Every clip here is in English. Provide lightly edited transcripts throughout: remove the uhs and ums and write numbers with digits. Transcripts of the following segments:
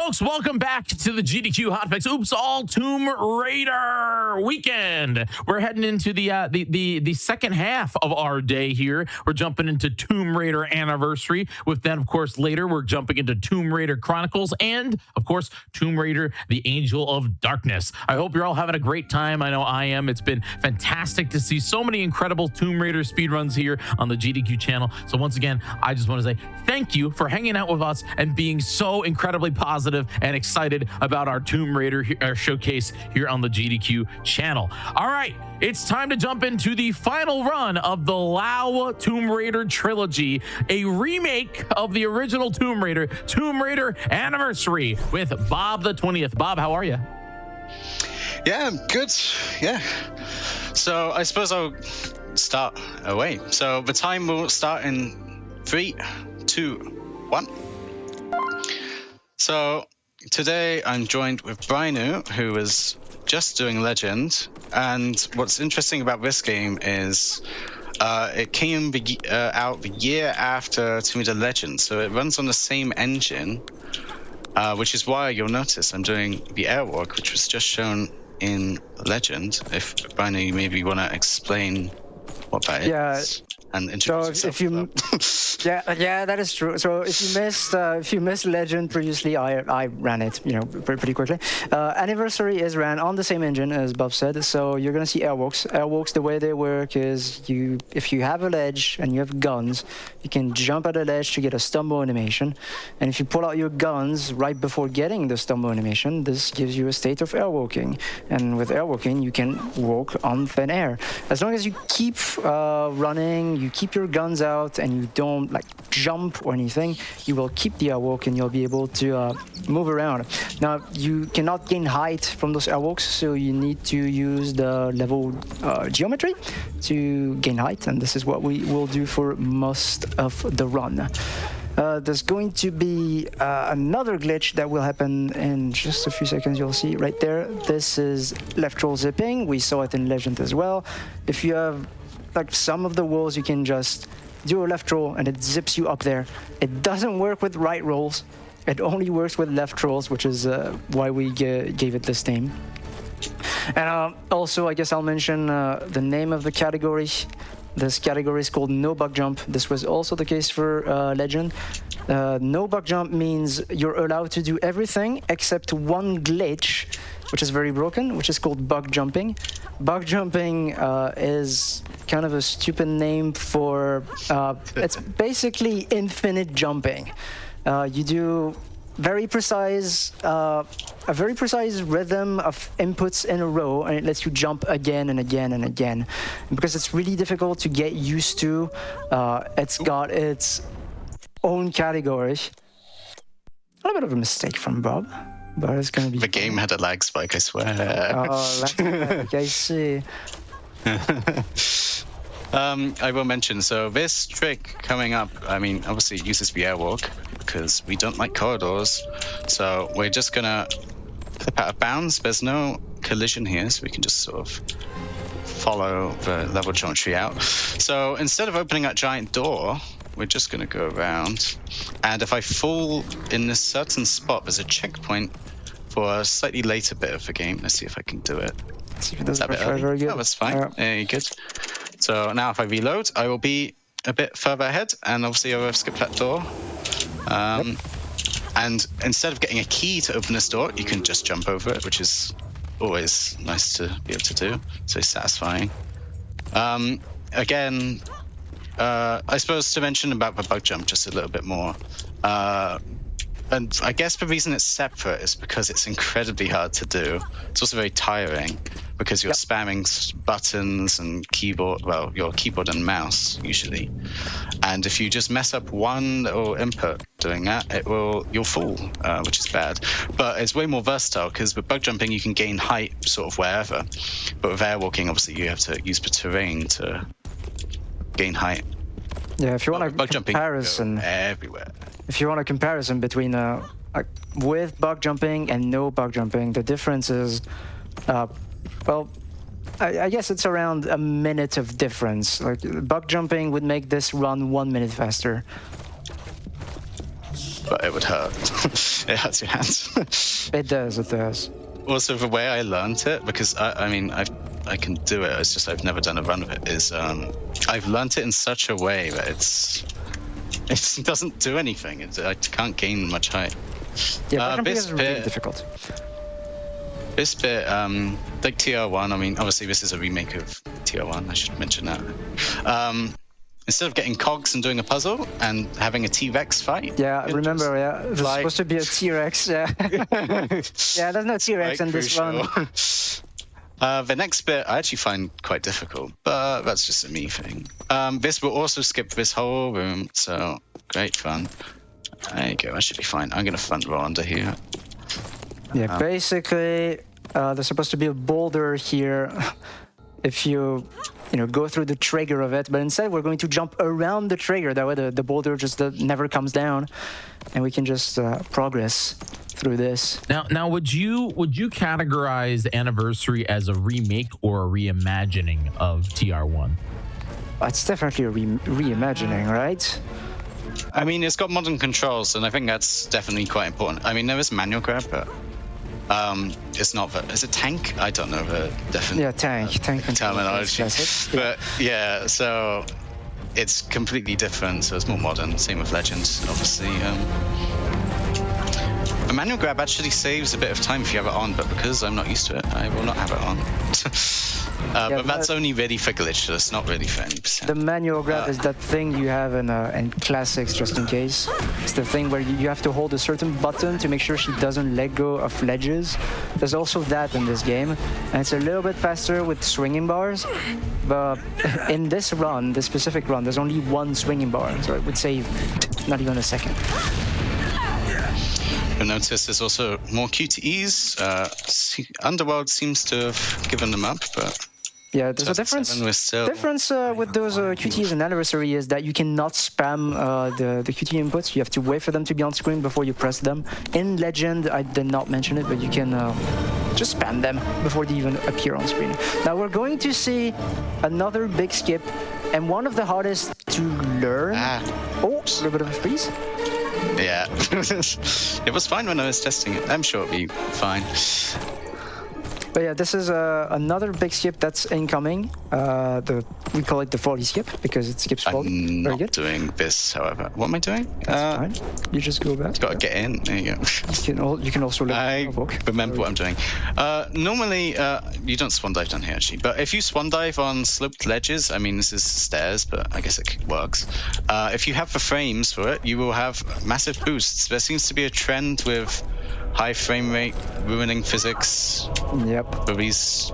Folks, welcome back to the GDQ Hotfix. Oops, all Tomb Raider weekend. We're heading into the second half of our day here. We're jumping into Tomb Raider Anniversary. With then, of course, later we're jumping into Tomb Raider Chronicles and, of course, Tomb Raider: The Angel of Darkness. I hope you're all having a great time. I know I am. It's been fantastic to see so many incredible Tomb Raider speedruns here on the GDQ channel. So once again, I just want to say thank you for hanging out with us and being so incredibly positive and excited about our Tomb Raider showcase here on the GDQ channel. All right, it's time to jump into the final run of the Lao Tomb Raider trilogy, a remake of the original Tomb Raider Anniversary with Bob the 20th. Bob, how are you? Yeah, good. Yeah. So I suppose I'll start away. So the time will start in 3, 2, 1. So today I'm joined with Brinu, who is just doing Legend. And what's interesting about this game is it came out the year after Tomb Raider Legend. So it runs on the same engine, which is why you'll notice I'm doing the airwalk, which was just shown in Legend. If Brinu, you maybe want to explain what that is. And introduce yourself. Yeah, that is true. So if you missed Legend previously, I ran it, pretty quickly. Anniversary is ran on the same engine as Bob said. So you're gonna see airwalks. Airwalks, the way they work is if you have a ledge and you have guns, you can jump at a ledge to get a stumble animation. And if you pull out your guns right before getting the stumble animation, this gives you a state of airwalking. And with airwalking, you can walk on thin air. As long as you keep running, you keep your guns out, and you don't jump or anything, you will keep the airwalk and you'll be able to move around. Now, you cannot gain height from those airwalks, so you need to use the level geometry to gain height, and this is what we will do for most of the run. There's going to be another glitch that will happen in just a few seconds. You'll see right there. This is left roll zipping. We saw it in Legend as well. If you have some of the walls, you can just do a left roll and it zips you up there. It doesn't work with right rolls. It only works with left rolls, which is why we gave it this name. And also, I guess I'll mention the name of the category. This category is called No Bug Jump. This was also the case for Legend. No Bug Jump means you're allowed to do everything except one glitch, which is very broken, which is called bug jumping. Bug jumping is kind of a stupid name for, it's basically infinite jumping. You do a very precise rhythm of inputs in a row, and it lets you jump again and again and again. And because it's really difficult to get used to, it's got its own category. A little bit of a mistake from Bob. But it's gonna be. The game had a lag spike, I swear. Oh, lag spike, I see. I will mention, so this trick coming up, obviously it uses the airwalk because we don't like corridors. So we're just gonna flip out of bounds. There's no collision here, so we can just sort of follow the level geometry out. So instead of opening that giant door, we're just going to go around, and if I fall in this certain spot, there's a checkpoint for a slightly later bit of the game. Let's see if I can do it. Let's see if it does very good. Oh, that's fine. Yeah, good. So now if I reload, I will be a bit further ahead, and obviously I will have skipped that door. And instead of getting a key to open this door, you can just jump over it, which is always nice to be able to do. So satisfying. Again, I suppose to mention about the bug jump just a little bit more. And I guess the reason it's separate is because it's incredibly hard to do. It's also very tiring because you're spamming buttons and keyboard, your keyboard and mouse usually. And if you just mess up one little input doing that, you'll fall, which is bad. But it's way more versatile because with bug jumping you can gain height sort of wherever. But with airwalking, obviously you have to use the terrain to gain height. Yeah, if you want a comparison everywhere. If you want a comparison between with bug jumping and no bug jumping, the difference is, I guess it's around a minute of difference. Bug jumping would make this run 1 minute faster. but it would hurt. It hurts your hands. It does. It does. Also, the way I learned it, because I can do it. It's just I've never done a run of it. Is I've learned it in such a way that it doesn't do anything. I can't gain much height. Yeah, this is really difficult. This bit, like TR1. I mean, obviously this is a remake of TR1. I should mention that. Instead of getting cogs and doing a puzzle and having a T-Rex fight. Yeah, remember, yeah. There's supposed to be a T-Rex, yeah. Yeah, there's no T-Rex in this one. The next bit I actually find quite difficult, but that's just a me thing. This will also skip this whole room, so great fun. There you go, I should be fine. I'm going to front row under here. Yeah, basically, there's supposed to be a boulder here. If you go through the trigger of it, but instead we're going to jump around the trigger. That way the boulder just never comes down, and we can just progress through this. Now, would you categorize Anniversary as a remake or a reimagining of TR1? It's definitely a reimagining, right? I mean, it's got modern controls, and I think that's definitely quite important. I mean, there is manual grab, but it's not. Is it tank? I don't know the definite. Yeah, tank terminology. But yeah, so it's completely different. So it's more modern. Same with Legends, obviously. The manual grab actually saves a bit of time if you have it on, but because I'm not used to it, I will not have it on. But that's only really for glitch, so it's not really for 100%. The manual grab is that thing you have in classics, just in case. It's the thing where you have to hold a certain button to make sure she doesn't let go of ledges. There's also that in this game, and it's a little bit faster with swinging bars. But in this specific run, there's only one swinging bar, so it would save not even a second. You'll notice there's also more QTEs. Underworld seems to have given them up, but yeah, there's a difference. With those QTEs and Anniversary is that you cannot spam the QT inputs. You have to wait for them to be on screen before you press them. In Legend, I did not mention it, but you can just spam them before they even appear on screen. Now we're going to see another big skip, and one of the hardest to learn. Oh, a little bit of a freeze. Yeah, it was fine when I was testing it. I'm sure it'll be fine. But yeah, this is another big skip that's incoming. We call it the 40 skip because it skips 40. I'm not doing this, however. What am I doing? That's fine. You just go back. Got to get in. There you go. You can also look I remember what I'm doing. Normally, you don't swan dive down here, actually. But if you swan dive on sloped ledges, I mean, this is stairs, but I guess it works. If you have the frames for it, you will have massive boosts. There seems to be a trend with high frame rate ruining physics. Yep. For these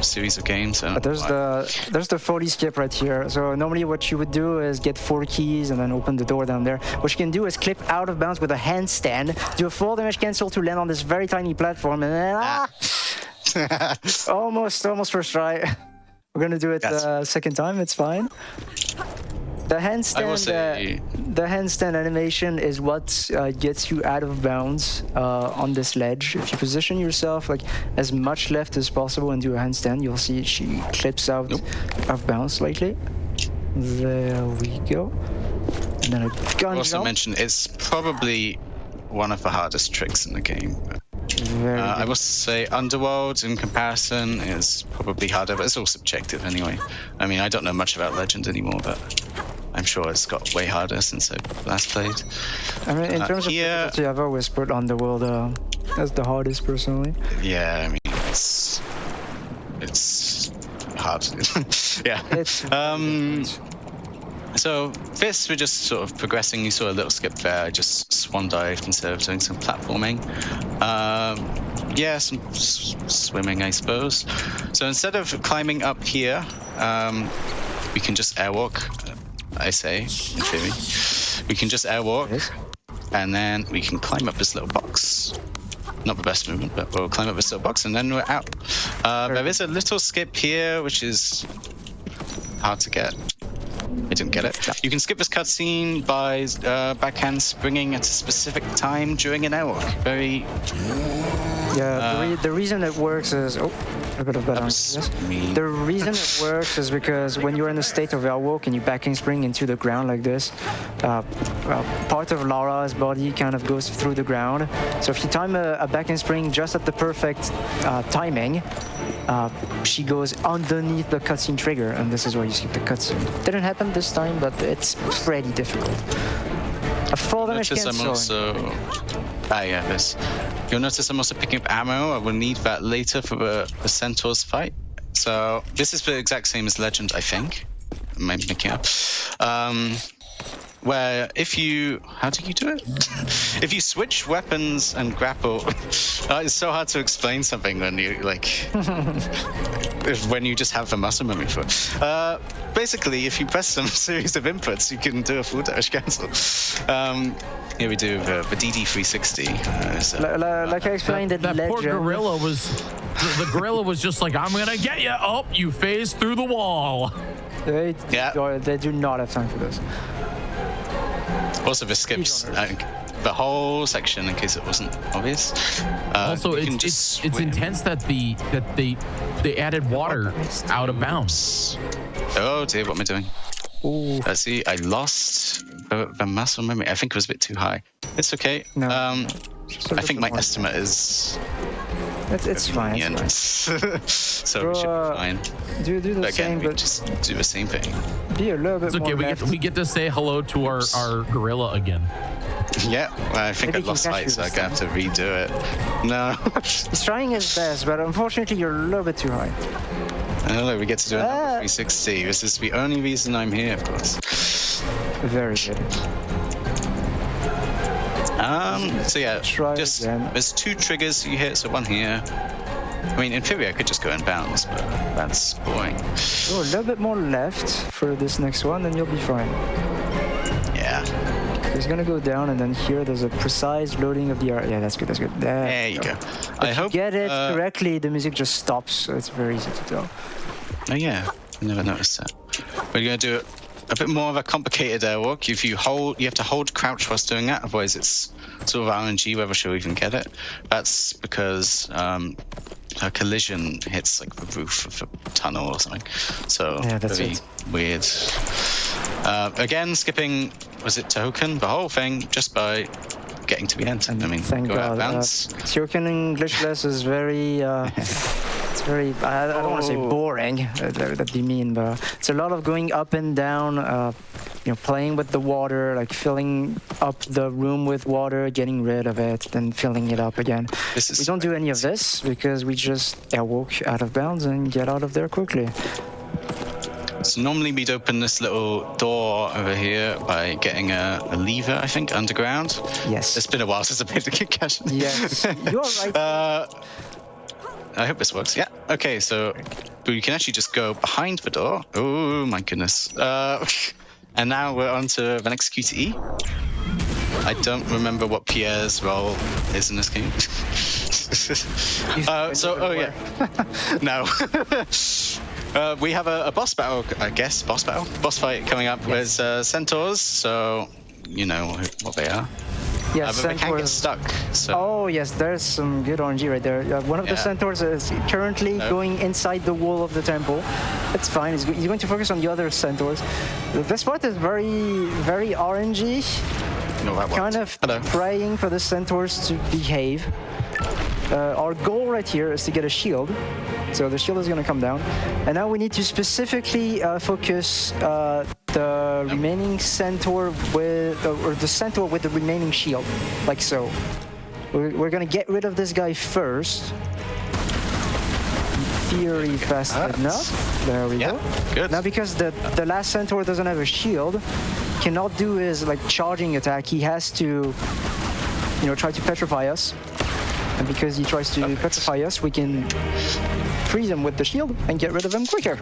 series of games. But there's the 40 skip right here. So normally what you would do is get 4 keys and then open the door down there. What you can do is clip out of bounds with a handstand, do a full damage cancel to land on this very tiny platform, and then almost first try. We're gonna do it second time. It's fine. The handstand animation is what gets you out of bounds on this ledge. If you position yourself like as much left as possible and do a handstand, you'll see she clips out of bounds slightly. There we go. And then a gun also jump. Mentioned it's probably one of the hardest tricks in the game. I will say Underworld in comparison is probably harder, but it's all subjective anyway. I mean, I don't know much about Legend anymore, but I'm sure it's got way harder since I last played. I mean, in terms of difficulty, I've always put Underworld as the hardest personally. Yeah, I mean, it's hard. Yeah. So this, we're just sort of progressing. You saw a little skip there. I just swan dived instead of doing some platforming. Some swimming, I suppose. So instead of climbing up here, we can just airwalk. I say, in theory, we can just airwalk, and then we can climb up this little box. Not the best movement, but we'll climb up this little box, and then we're out. There is a little skip here, which is hard to get. I didn't get it. You can skip this cutscene by backhand springing at a specific time during an airwalk. Very Yeah, the reason it works is a bit of bad was yes. me. The reason it works is because when you're in a state of airwalk and you backing spring into the ground like this, part of Laura's body kind of goes through the ground. So if you time a backing spring just at the perfect timing, she goes underneath the cutscene trigger, and this is where you skip the cutscene. Didn't happen this time, but it's pretty difficult. A fall damage Notice I'm canceling. also... yeah, this. You'll notice I'm also picking up ammo. I will need that later for the Centaurs fight. So this is the exact same as Legend, I think. Maybe making up. Where if you... How do you do it? If you switch weapons and grapple... it's so hard to explain something when you, like... when you just have the muscle memory for it. Basically, if you press some series of inputs, you can do a full dash cancel. Here we do the DD360. Like I explained, that poor gorilla was... The gorilla was just like, I'm gonna get you. Oh, you phased through the wall. They do not have time for this. Also, this skips the whole section in case it wasn't obvious. Also, it's intense that they added water out of bounds. Oh dear, what am I doing? Ooh. Let's see, I lost the muscle memory. I think it was a bit too high. It's okay. No, I think my estimate is... It's fine. It's fine. So we should be fine. Do the Again, same, we but just do the same thing. be a little bit It's okay. more We get to say hello to our gorilla again. Yeah, well, I think Maybe I lost he can catch sight, you so I this have to redo it. No. He's trying his best, but unfortunately you're a little bit too high. Oh, look, we get to do another 360. This is the only reason I'm here, of course. Very good. So yeah, Try just again. there's 2 triggers you hit, so one here. I mean, in theory, I could just go in bounds, but that's boring. Oh, a little bit more left for this next one, and you'll be fine. Yeah. He's gonna go down, and then here there's a precise loading of the art. Yeah, that's good. That's good. There you go. I If hope you get it correctly, the music just stops, so it's very easy to tell. Oh yeah, I never noticed that. We're gonna do a bit more of a complicated airwalk. If you have to hold crouch whilst doing that, otherwise it's sort of RNG whether she'll even get it. That's because her collision hits like the roof of a tunnel or something. So Yeah, that's very it. weird. Again, skipping, was it Token? The whole thing just by getting to the end. I mean, Thank go out of God. bounds. Token in glitchless is very... it's very... I don't want to say boring, that'd be mean, but it's a lot of going up and down, playing with the water, like filling up the room with water, getting rid of it, then filling it up again. We don't do any of this because we just airwalk out of bounds and get out of there quickly. So normally we'd open this little door over here by getting a lever, I think, underground. Yes. It's been a while since I've been to Kitcash. Yes, you are right. I hope this works. Yeah. Okay, so we can actually just go behind the door. Oh my goodness. And now we're on to the next QTE. I don't remember what Pierre's role is in this game. No. We have a boss battle, I guess. Boss fight coming up with centaurs. So you know what they are. Yes, but they can get stuck. So. Oh yes, there's some good RNG right there. One of the centaurs is currently going inside the wall of the temple. It's fine. He's going to focus on the other centaurs. This part is very, very RNG. No, that kind of praying for the centaurs to behave. Our goal right here is to get a shield. So the shield is going to come down. And now we need to specifically focus the remaining centaur with, or the centaur with the remaining shield, like so. We're going to get rid of this guy first. In theory, fast enough. There we go. Good. Now because the last centaur doesn't have a shield, cannot do his like charging attack. He has to, try to petrify us. And because he tries to petrify us, we can freeze him with the shield and get rid of him quicker.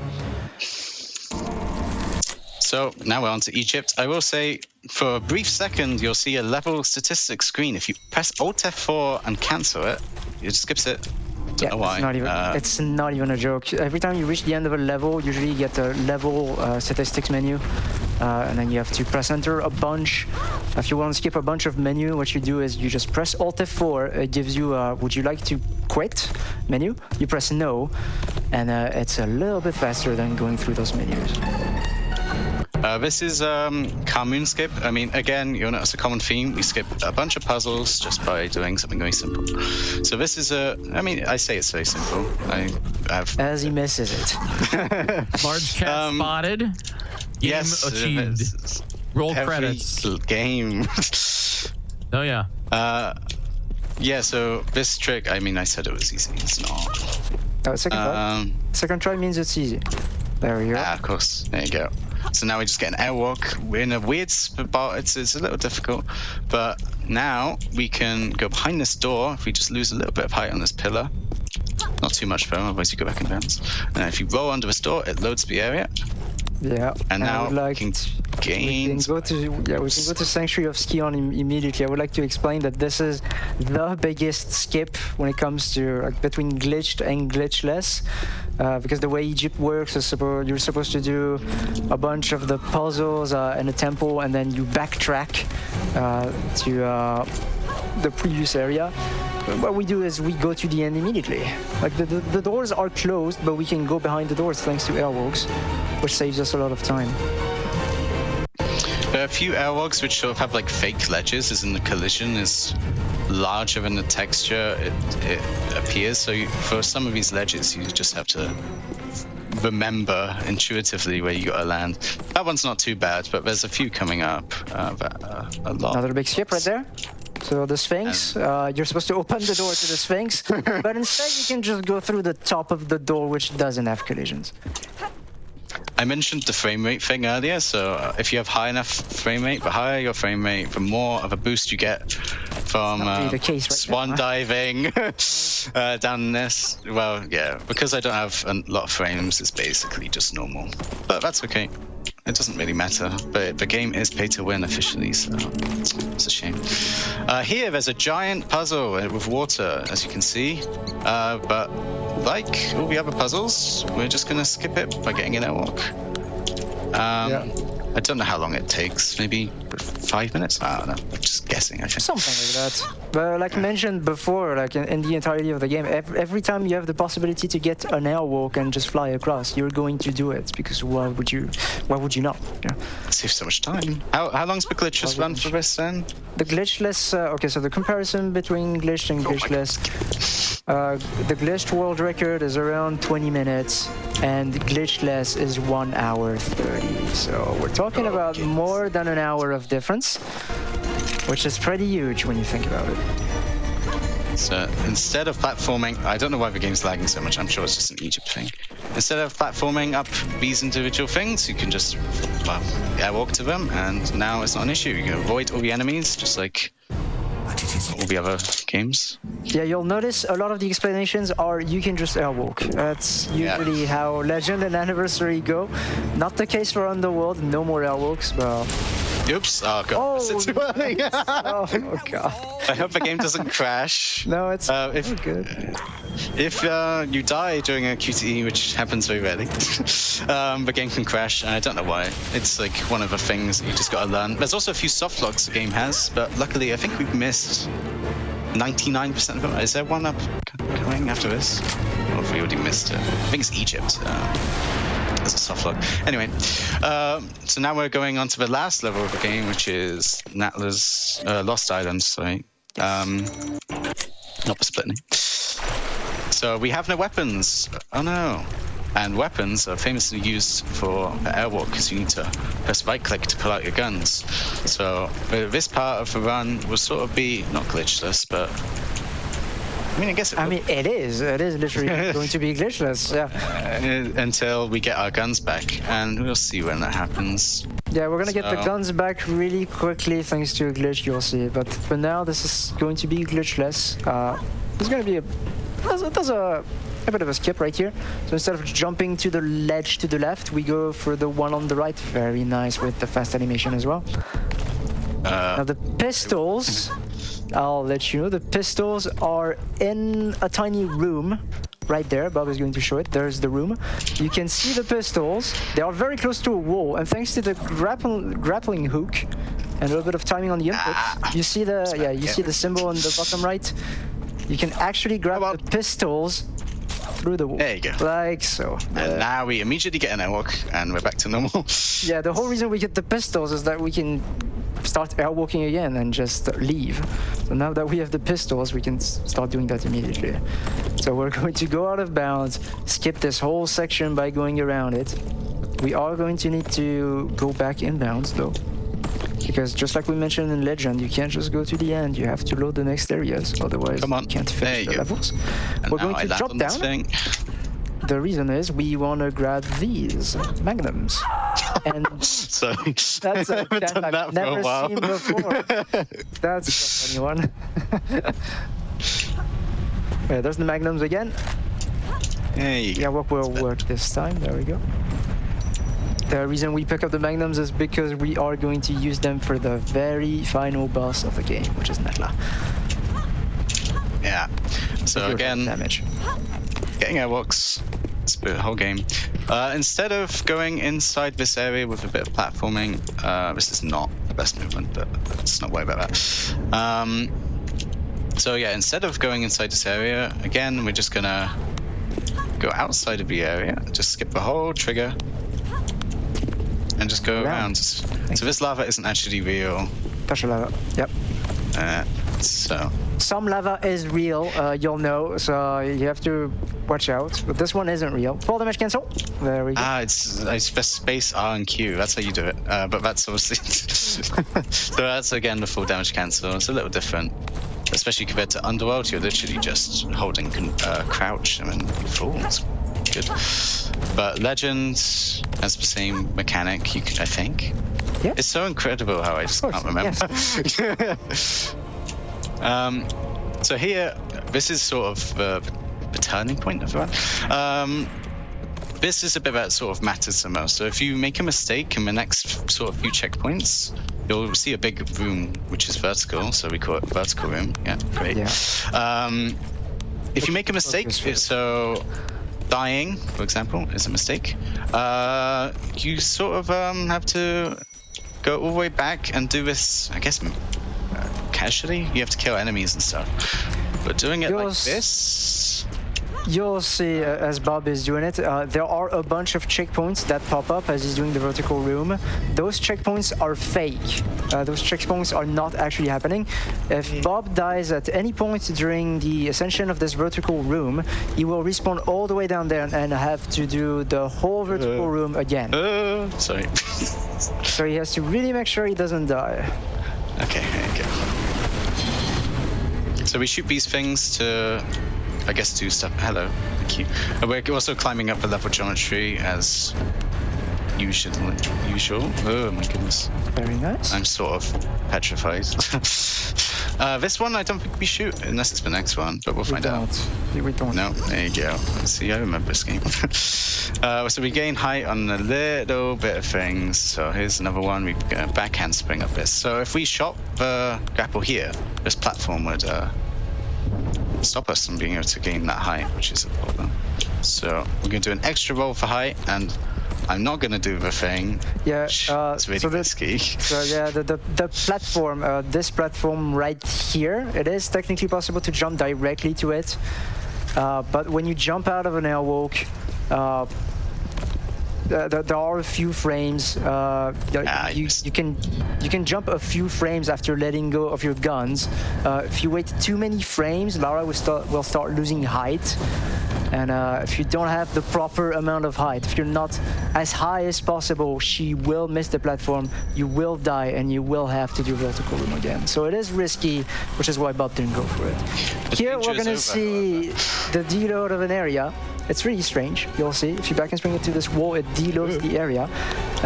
So now we're on to Egypt. I will say, for a brief second, you'll see a level statistics screen. If you press Alt F4 and cancel it, it skips it. Don't know why. It's not even a joke. Every time you reach the end of a level, usually you get a level statistics menu. and then you have to press enter a bunch. If you want to skip a bunch of menu, what you do is you just press Alt F4. It gives you would you like to quit menu? You press no, and it's a little bit faster than going through those menus. This is Carmoon skip. I mean, again, you'll notice a common theme. We skip a bunch of puzzles just by doing something very simple. So this is I mean, I say it's very simple. As he misses it. Large cat spotted. Game yes, achieved. Roll credits. Game. Oh, yeah. Yeah, so this trick, I mean, I said it was easy. It's not. Second try. Second try means it's easy. There we go. Of course. There you go. So now we just get an airwalk. We're in a weird spot. It's a little difficult. But now we can go behind this door if we just lose a little bit of height on this pillar. Not too much though, otherwise you go back in bounds. And if you roll under this door, it loads the area. Yeah. And now we can gain. We can go to Sanctuary of Skion immediately. I would like to explain that this is the biggest skip when it comes to between glitched and glitchless. Because the way Egypt works is you're supposed to do a bunch of the puzzles in a temple, and then you backtrack to the previous area. What we do is we go to the end immediately. Like the doors are closed, but we can go behind the doors thanks to airwalks, which saves us a lot of time. There are a few airwalks which sort of have like fake ledges, as in the collision is larger than the texture it appears. So for some of these ledges, you just have to remember intuitively where you gotta land. That one's not too bad, but there's a few coming up that are a lot. Another big skip right there. So the Sphinx, you're supposed to open the door to the Sphinx, but instead you can just go through the top of the door, which doesn't have collisions. I mentioned the frame rate thing earlier, so if you have high enough frame rate, the higher your frame rate, the more of a boost you get from the case right swan now, diving down this. Well, yeah, because I don't have a lot of frames, it's basically just normal. But that's okay. It doesn't really matter, but the game is pay to win officially, so it's a shame. Here, there's a giant puzzle with water, as you can see, but like all the other puzzles, we're just gonna skip it by getting an airwalk. I don't know how long it takes, maybe 5 minutes? I don't know, I'm just guessing, I think. Something like that. But like mentioned before, like in the entirety of the game, every time you have the possibility to get an airwalk and just fly across, you're going to do it, because why would you not? Yeah. It saves so much time. How long's the glitchless run for this then? The glitchless, okay, so the comparison between glitched and glitchless, the glitched world record is around 20 minutes, and glitchless is 1 hour 30. So we're talking about more than an hour of difference, which is pretty huge when you think about it. So instead of platforming, I don't know why the game's lagging so much, I'm sure it's just an Egypt thing. Instead of platforming up these individual things, you can just airwalk to them, and now it's not an issue. You can avoid all the enemies, just like all the other games. Yeah, you'll notice a lot of the explanations are you can just airwalk. That's usually how Legend and Anniversary go. Not the case for Underworld, no more airwalks, but... Oops, oh god, oh, too early. Oh god. I hope the game doesn't crash. No, it's good. If you die during a QTE, which happens very rarely, the game can crash, and I don't know why. It's like one of the things you just gotta learn. There's also a few soft logs the game has, but luckily I think we've missed 99% of them. Is there one up coming after this? Or have we already missed it? I think it's Egypt. As a soft log. Anyway, so now we're going on to the last level of the game, which is Natla's Lost Islands. Sorry, not the split name. So we have no weapons. Oh no! And weapons are famously used for airwalk because you need to press right-click to pull out your guns. So this part of the run will sort of be not glitchless, but. I mean, I guess it is. It is literally going to be glitchless, yeah. Until we get our guns back, and we'll see when that happens. Yeah, we're gonna get the guns back really quickly thanks to a glitch, you'll see. But for now, this is going to be glitchless. There's gonna be there's a bit of a skip right here. So instead of jumping to the ledge to the left, we go for the one on the right. Very nice with the fast animation as well. Now the pistols... I'll let you know, the pistols are in a tiny room right there. Bob is going to show it. There's the room. You can see the pistols. They are very close to a wall, and thanks to the grappling hook and a little bit of timing on the input, you see the see the symbol on the bottom right. You can actually grab the pistols through the wall. There you go. Like so. And now we immediately get an airwalk, and we're back to normal. Yeah, the whole reason we get the pistols is that we can start airwalking again and just leave. So now that we have the pistols, we can start doing that immediately. So we're going to go out of bounds, skip this whole section by going around it. We are going to need to go back inbounds though. Because just like we mentioned in Legend, you can't just go to the end. You have to load the next areas, otherwise you can't finish the levels. And we're going to drop down. The reason is we want to grab these magnums. And so that's a, that done I've that never for a while. seen before. That's a funny one. Yeah, there's the magnums again. There you Yeah, go. what will work this time. There we go. The reason we pick up the magnums is because we are going to use them for the very final boss of the game, which is Netla. Yeah. So again, damage. getting airwalks. It's the whole game. Instead of going inside this area with a bit of platforming, this is not the best movement, but let's not worry about that. So yeah, instead of going inside this area, again, we're just gonna go outside of the area, just skip the whole trigger, and just go around. So this lava isn't actually real. Touch the lava. Yep. So some lava is real, you'll know, so you have to watch out. But this one isn't real. Fall damage cancel. There we go. I press space R and Q. That's how you do it. But that's obviously so that's again the full damage cancel. It's a little different, especially compared to Underworld. You're literally just holding crouch. I mean, falls. Good. But Legend has the same mechanic. You could, I think. Yeah. It's so incredible how I just can't remember. Yes. So here, this is sort of the turning point of it. This is a bit that sort of matters the most. So if you make a mistake in the next sort of few checkpoints, you'll see a big room which is vertical, so we call it vertical room. Yeah, great. Yeah. If you make a mistake, so dying, for example, is a mistake, you sort of have to go all the way back and do this, I guess, casually. You have to kill enemies and stuff. But doing it like this... You'll see as Bob is doing it, there are a bunch of checkpoints that pop up as he's doing the vertical room. Those checkpoints are fake. Those checkpoints are not actually happening. If Bob dies at any point during the ascension of this vertical room, he will respawn all the way down there and have to do the whole vertical room again. Sorry. So he has to really make sure he doesn't die. Okay, there you go. So we shoot these things to, I guess, do stuff. Hello, thank you. We're also climbing up a level geometry as usual. Oh my goodness. Very nice. I'm sort of petrified. This one I don't think we shoot unless it's the next one, but we'll find out. We don't. No, there you go. See, I remember this game. So we gain height on a little bit of things. So here's another one. We get a backhand spring up this. So if we shot the grapple here, this platform would stop us from being able to gain that height, which is a problem. So we're going to do an extra roll for height, and I'm not going to do the thing. Yeah, it's really risky. So yeah, the platform, this platform right here, it is technically possible to jump directly to it. But when you jump out of an airwalk, there are a few frames. You can jump a few frames after letting go of your guns. If you wait too many frames, Lara will start losing height. And if you don't have the proper amount of height, if you're not as high as possible, she will miss the platform, you will die, and you will have to do vertical room again. So it is risky, which is why Bob didn't go for it. Here we're gonna see the deload of an area. It's really strange, you'll see. If you back and spring it to this wall, it deloads the area.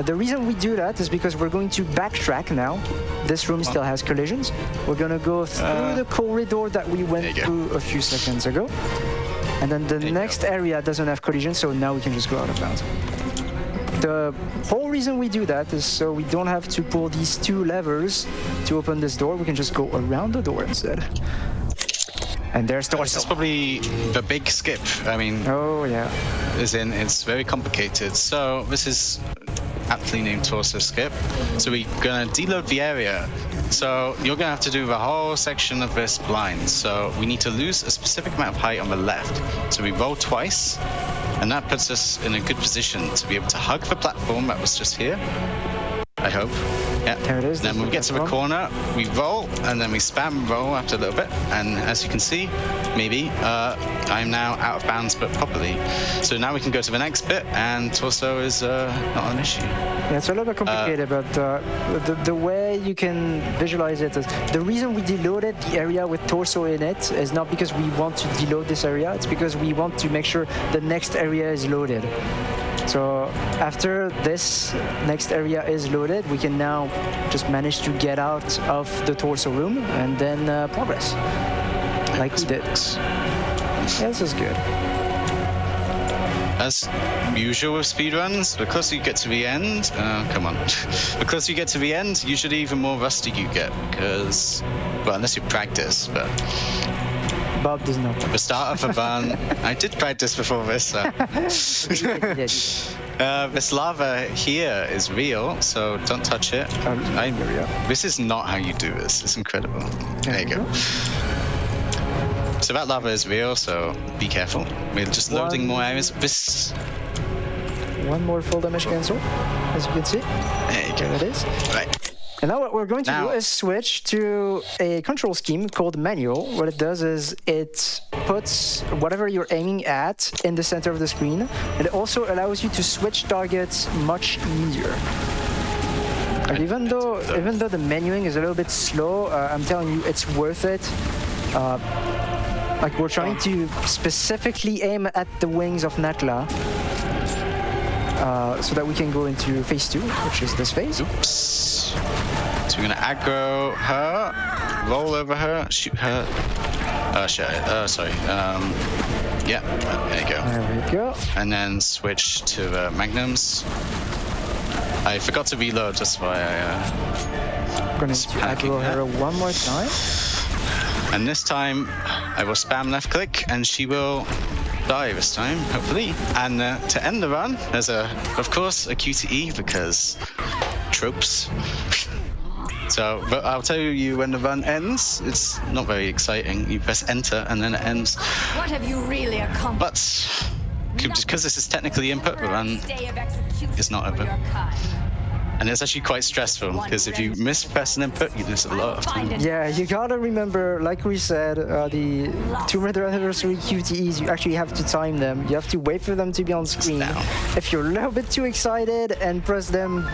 The reason we do that is because we're going to backtrack now. This room still has collisions. We're gonna go through the corridor that we went through a few seconds ago. And then the next area doesn't have collision, so now we can just go out of bounds. The whole reason we do that is so we don't have to pull these two levers to open this door. We can just go around the door instead. And there's This torso. is probably the big skip. I mean, Oh yeah. it's very complicated. So this is aptly named torso skip. So we're gonna deload the area. So you're gonna have to do the whole section of this blind. So we need to lose a specific amount of height on the left. So we roll twice, and that puts us in a good position to be able to hug the platform that was just here. I hope. Yeah. There it is. Then when we get to the corner, we roll, and then we spam roll after a little bit. And as you can see, maybe, I'm now out of bounds, but properly. So now we can go to the next bit, and torso is not an issue. Yeah, it's a little bit complicated, but the way you can visualize it is the reason we deloaded the area with torso in it is not because we want to deload this area, it's because we want to make sure the next area is loaded. So after this next area is loaded, we can now just manage to get out of the torso room and then progress, like we did. Yeah, this is good. As usual with speedruns, the closer you get to the end, come on. The closer you get to the end, usually the more rusty you get, because, well, unless you practice, but Bob does not. the start of a run, I did practice before this. This lava here is real, so don't touch it. This is not how you do this. It's incredible. There you go. So that lava is real, so be careful. We're just loading more areas. This. One more full damage cancel, as you can see. There you go. There it is. Right. And now what we're going to do is switch to a control scheme called manual. What it does is it puts whatever you're aiming at in the center of the screen. And it also allows you to switch targets much easier. Like even though the menuing is a little bit slow, I'm telling you, it's worth it. Like we're trying to specifically aim at the wings of Natla. So that we can go into phase 2, which is this phase. Oops. So we're gonna aggro her, roll over her, shoot her. Sorry. Yeah, there you go. There we go. And then switch to magnums. I forgot to reload, that's why I. Going to aggro her one more time. And this time I will spam left click, and she will die this time, hopefully. And to end the run, there's of course a QTE, because tropes. So, but I'll tell you when the run ends. It's not very exciting. You press enter and then it ends. What have you really accomplished? But because this is technically input, the run is not over. And it's actually quite stressful, because if you mispress an input, you lose a lot of time. Yeah, you gotta remember, like we said, the Tomb Raider Anniversary QTEs, you actually have to time them. You have to wait for them to be on screen. If you're a little bit too excited and press them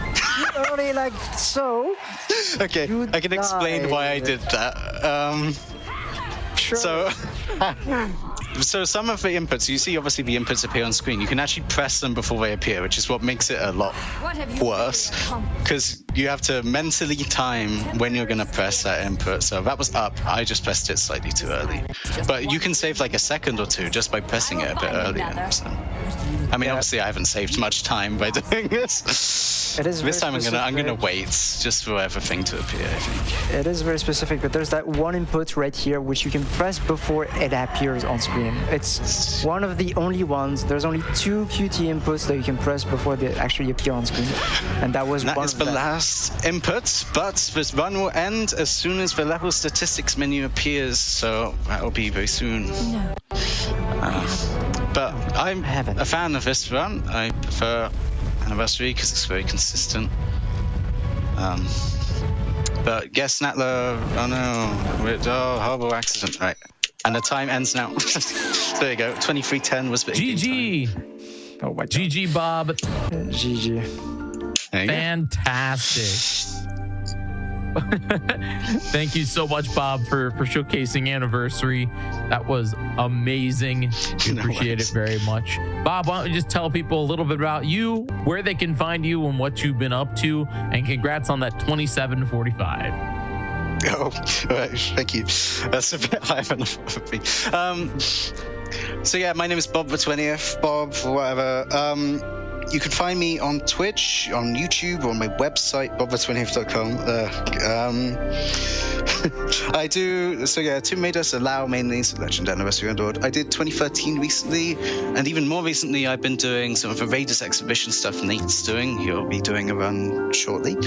early like so, okay, I can explain why I did that. Sure. So some of the inputs, you see obviously the inputs appear on screen. You can actually press them before they appear, which is what makes it a lot worse, because you have to mentally time when you're going to press that input. So that was up. I just pressed it slightly too early. But you can save like a second or two just by pressing it a bit earlier. So. I mean, obviously I haven't saved much time by doing this. It is this time I'm gonna wait just for everything to appear, I think. It is very specific, but there's that one input right here which you can press before it appears on screen. It's one of the only ones. There's only 2 QT inputs that you can press before they actually appear on screen, and that was that is the last input. But this run will end as soon as the level statistics menu appears, so that will be very soon. No. But I'm a fan of this run. I prefer Anniversary because it's very consistent. But guess Natla, oh no, horrible accident, right. And the time ends now. There you go, 23:10 was the GG. Oh my God. GG, Bob. GG. Fantastic. Thank you so much, Bob, for showcasing Anniversary. That was amazing. We appreciate it very much. Bob, why don't you just tell people a little bit about you, where they can find you, and what you've been up to, and congrats on that 2745. Oh, right, thank you. That's a bit high enough for me. So yeah, my name is bobthe20th, Bob, whatever. You can find me on Twitch, on YouTube, or on my website, bobthe20th.com. I do. So yeah, Tomb Raiders allow mainly so Legend Anniversary Undawned. I did 2013 recently, and even more recently, I've been doing some of the Raiders exhibition stuff Nate's doing. He'll be doing a run shortly.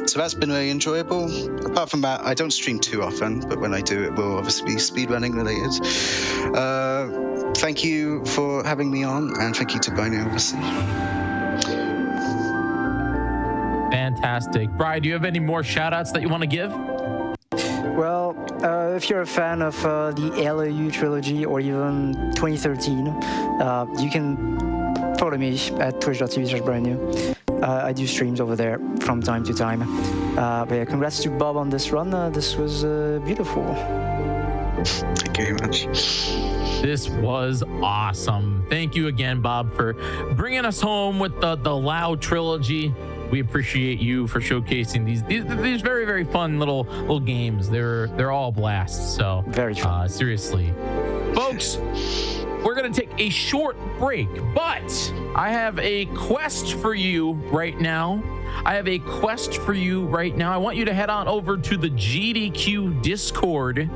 So that's been really enjoyable. Apart from that, I don't stream too often, but when I do, it will obviously be speedrunning related. Thank you for having me on, and thank you to Bino, obviously. Fantastic. Brian, do you have any more shout outs that you want to give? Well, if you're a fan of the LAU trilogy or even 2013, you can follow me at twitch.tv/BrianNew. I do streams over there from time to time. But yeah, congrats to Bob on this run. This was beautiful. Thank you very much. This was awesome. Thank you again, Bob, for bringing us home with the LAU trilogy. We appreciate you for showcasing these very, very fun little games. They're all blasts. So very fun. Seriously, folks, we're gonna take a short break, but I have a quest for you right now. I want you to head on over to the GDQ Discord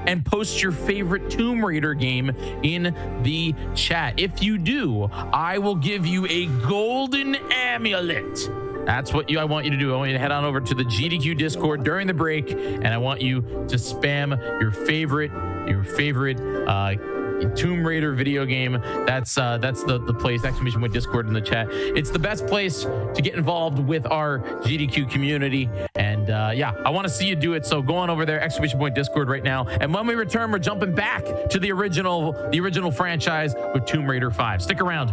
and post your favorite Tomb Raider game in the chat. If you do, I will give you a golden amulet. That's what I want you to do. I want you to head on over to the GDQ Discord during the break, and I want you to spam your favorite Tomb Raider video game. That's the place, ! Discord in the chat. It's the best place to get involved with our GDQ community. And yeah, I want to see you do it. So go on over there, ! Discord right now. And when we return, we're jumping back to the original franchise with Tomb Raider 5. Stick around.